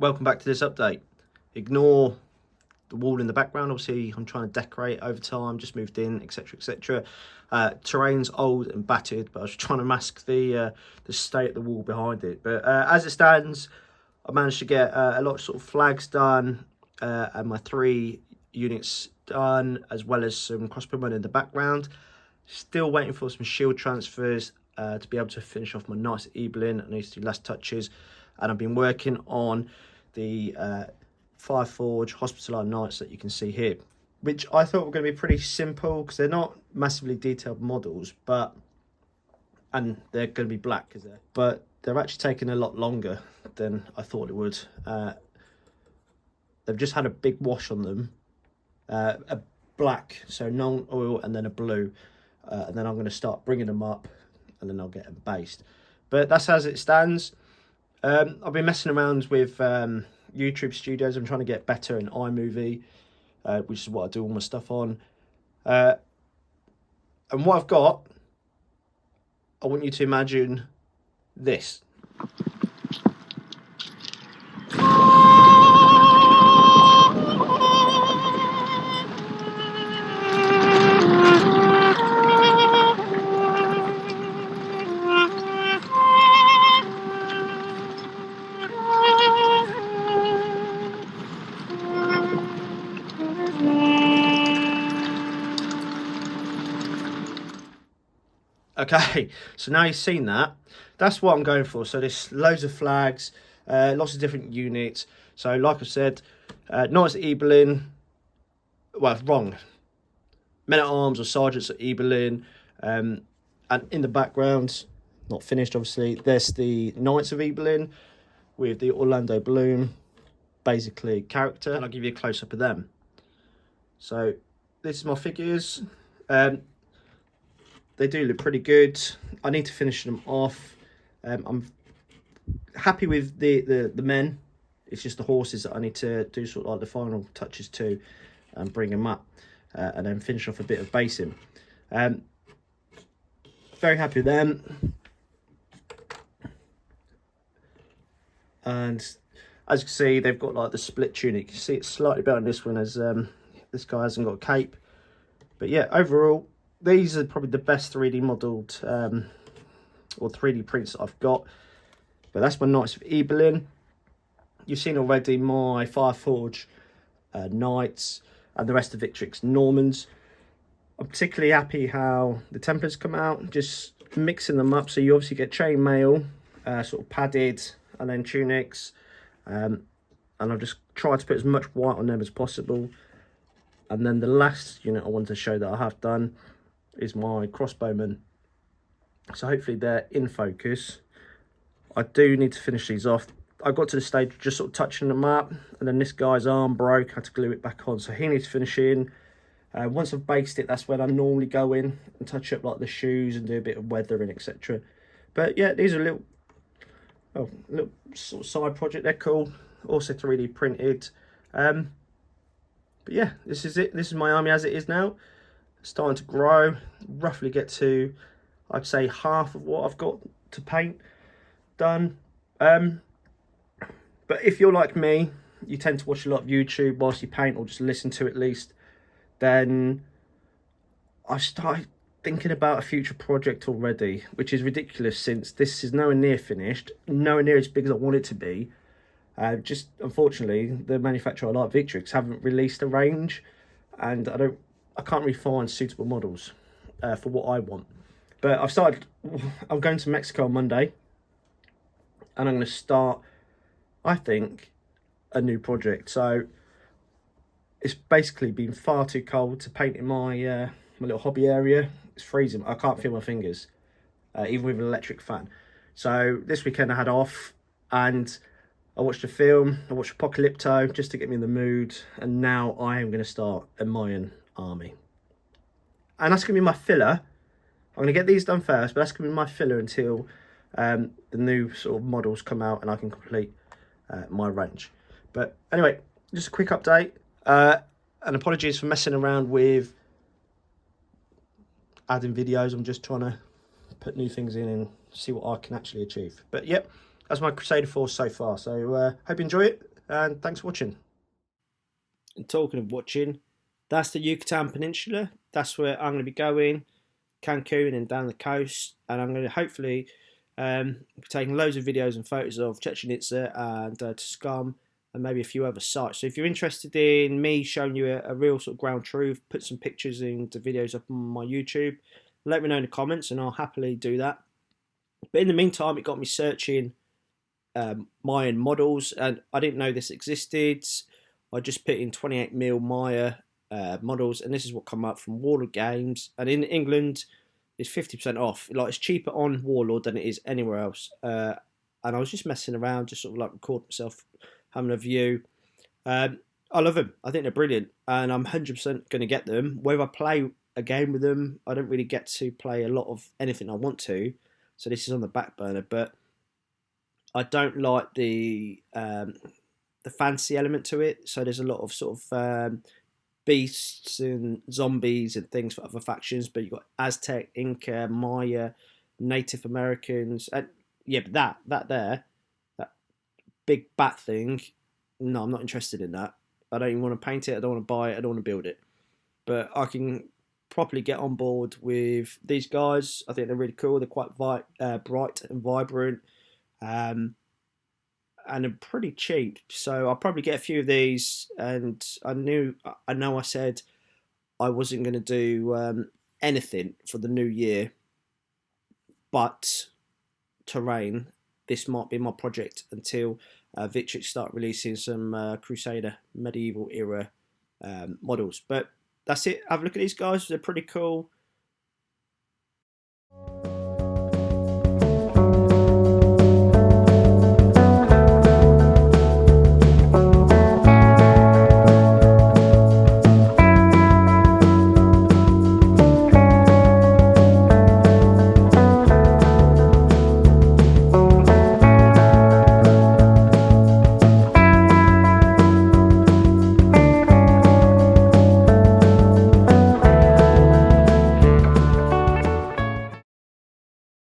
Welcome back to this update. Ignore the wall in the background. Obviously I'm trying to decorate over time, just moved in, etc, etc. Terrain's old and battered, but I was trying to mask the state of the wall behind it. But as it stands, I managed to get a lot of sort of flags done, and my 3 units done, as well as some crossbowmen in the background. Still waiting for some shield transfers to be able to finish off my Knights of Evelyn. I need to do last touches, and I've been working on the Fireforge Hospitaller Knights that you can see here, which I thought were going to be pretty simple because they're not massively detailed models, and they're going to be black, but they're actually taking a lot longer than I thought it would. They've just had a big wash on them, a black, so non-oil, and then a blue, and then I'm going to start bringing them up, and then I'll get them based. But that's as it stands. I've been messing around with YouTube Studios. I'm trying to get better in iMovie, which is what I do all my stuff on. And what I've got, I want you to imagine this. Okay, so now you've seen that, that's what I'm going for. So there's loads of flags, lots of different units. So like I said, Knights of Evelyn, well, wrong, men-at-arms or sergeants of Evelyn, and in the background, not finished obviously, there's the Knights of Evelyn with the Orlando Bloom, basically character, and I'll give you a close-up of them. So this is my figures. They do look pretty good. I need to finish them off. I'm happy with the men. It's just the horses that I need to do sort of like the final touches to, and bring them up, and then finish off a bit of basing. Very happy with them. And as you can see, they've got like the split tunic. You see it's slightly better on this one, as this guy hasn't got a cape. But yeah, overall, these are probably the best 3D modelled or 3D prints that I've got. But that's my Knights of Evelyn. You've seen already my Fireforge Knights and the rest of Victrix Normans. I'm particularly happy how the Templars come out, just mixing them up. So you obviously get chainmail, sort of padded, and then tunics. And I've just tried to put as much white on them as possible. And then the last unit I want to show that I have done is my Crossbowmen. So hopefully they're in focus. I do need to finish these off. I got to the stage of just sort of touching them up, and then this guy's arm broke. I had to glue it back on, so he needs to finish in. Once I've based it, that's when I normally go in and touch up like the shoes and do a bit of weathering, etc. But yeah, these are little sort of side project. They're cool. Also 3D printed. But yeah, this is it. This is my army as it is now. Starting to grow, roughly get to, I'd say, half of what I've got to paint done. But if you're like me, you tend to watch a lot of YouTube whilst you paint, or just listen to it at least, then I started thinking about a future project already, which is ridiculous since this is nowhere near finished, nowhere near as big as I want it to be. Just unfortunately, the manufacturer I like, Victrix, haven't released a range, and I can't really find suitable models for what I want. But I'm going to Mexico on Monday, and I'm going to start, I think, a new project. So it's basically been far too cold to paint in my my little hobby area. It's freezing. I can't feel my fingers, even with an electric fan. So this weekend I had off, and I watched a film. I watched Apocalypto just to get me in the mood, and now I am going to start a Mayan army. And that's going to be my filler. I'm going to get these done first, but that's going to be my filler until the new sort of models come out and I can complete my range. But anyway, just a quick update. And apologies for messing around with adding videos. I'm just trying to put new things in and see what I can actually achieve. But yep, that's my Crusader Force so far. So hope you enjoy it. and thanks for watching. And talking of watching, that's the Yucatan Peninsula. That's where I'm going to be going, Cancun and down the coast, and I'm going to hopefully be taking loads of videos and photos of Chichen Itza and Tuscum and maybe a few other sites. So if you're interested in me showing you a real sort of ground truth, put some pictures into videos up on my YouTube, let me know in the comments and I'll happily do that. But in the meantime, it got me searching Mayan models, and I didn't know this existed. I just put in 28mm Maya models, and this is what come up from Warlord Games. And in England, it's 50% off. Like, it's cheaper on Warlord than it is anywhere else. And I was just messing around, just sort of like recording myself having a view. I love them. I think they're brilliant, and I'm 100% going to get them. Whether I play a game with them, I don't really get to play a lot of anything I want to, so this is on the back burner. But I don't like the fancy element to it. So there's a lot of sort of beasts and zombies and things for other factions, but you've got Aztec, Inca, Maya, Native Americans, and yeah, but that big bat thing, no, I'm not interested in that. I don't even want to paint it, I don't want to buy it, I don't want to build it. But I can properly get on board with these guys. I think they're really cool. They're quite bright and vibrant, and they're pretty cheap. So I'll probably get a few of these. And I know I said I wasn't going to do anything for the new year, but terrain, this might be my project until Victrix start releasing some Crusader medieval era models. But that's it. Have a look at these guys. They're pretty cool.